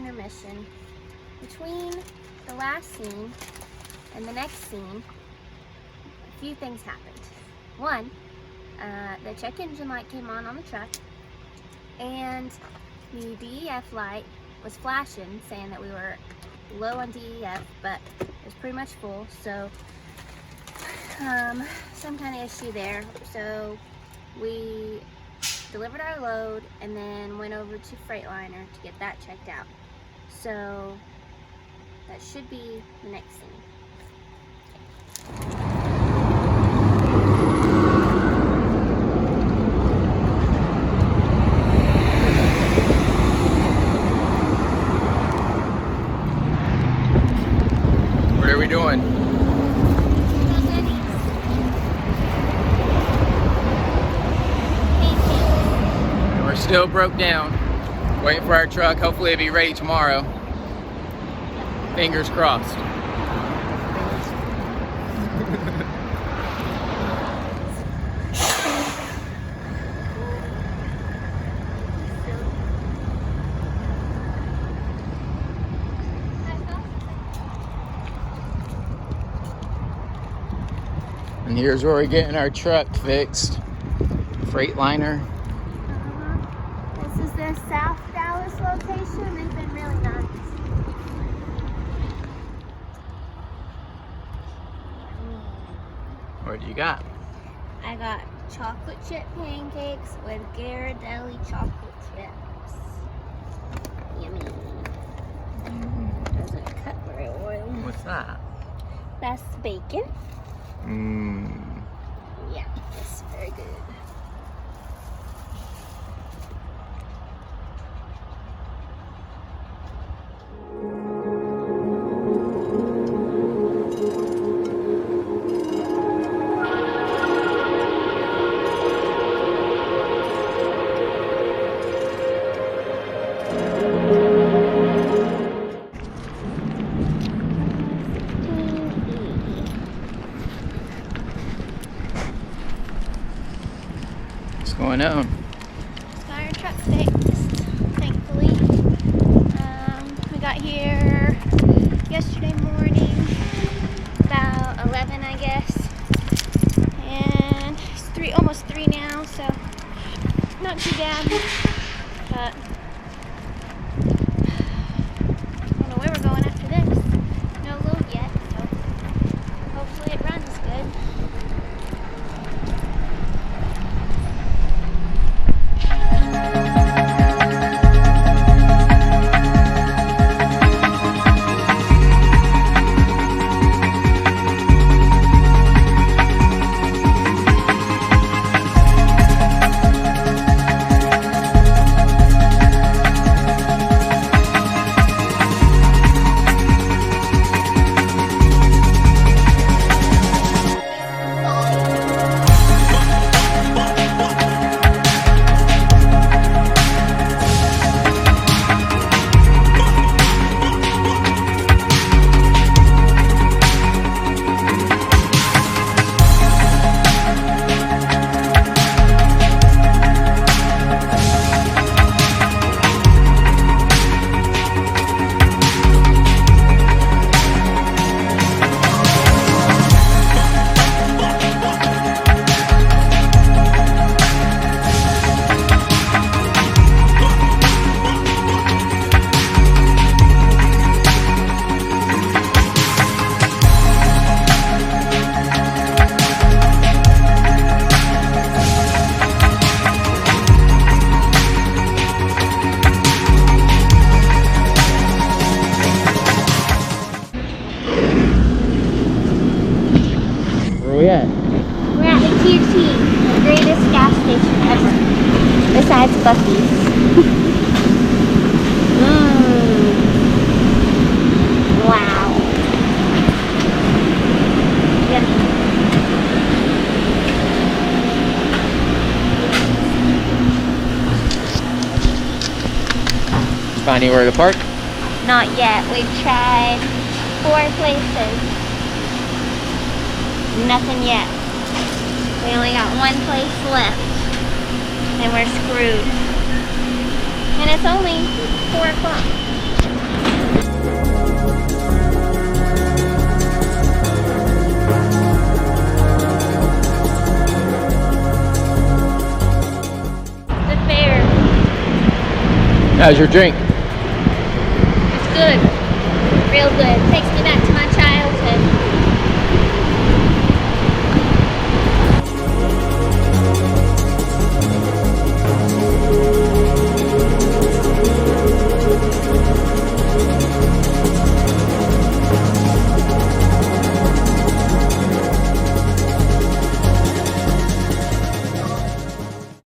intermission. Between the last scene and the next scene, a few things happened. One, the check engine light came on the truck, and the DEF light was flashing, saying that we were low on DEF, but it was pretty much full, so some kind of issue there. So we delivered our load and then went over to Frightliner to get that checked out. So that should be the next scene. What are we doing? We're still broke down. Waiting for our truck. Hopefully it'll be ready tomorrow. Fingers crossed. And here's where we're getting our truck fixed. Frightliner. This is the South Dallas location. They've been really nice. What do you got? I got chocolate chip pancakes with Ghirardelli chocolate chips. Yummy. Doesn't cut very well. What's that? That's bacon. Mmm. Yeah, it's very good. What's going on? Just got our truck fixed, thankfully. We got here yesterday morning, about 11, I guess. And it's almost 3 now, so not too bad. But I don't know where we're going after this. No load yet, so hopefully it runs good. Where we at? We're at the QT, the greatest gas station ever, besides Buc-ee's. Wow. Yeah. Find anywhere to park? Not yet. We've tried 4 places. Nothing yet. We only got 1 place left. And we're screwed. And it's only 4 o'clock. How's your drink? It's good. Real good. Takes me back to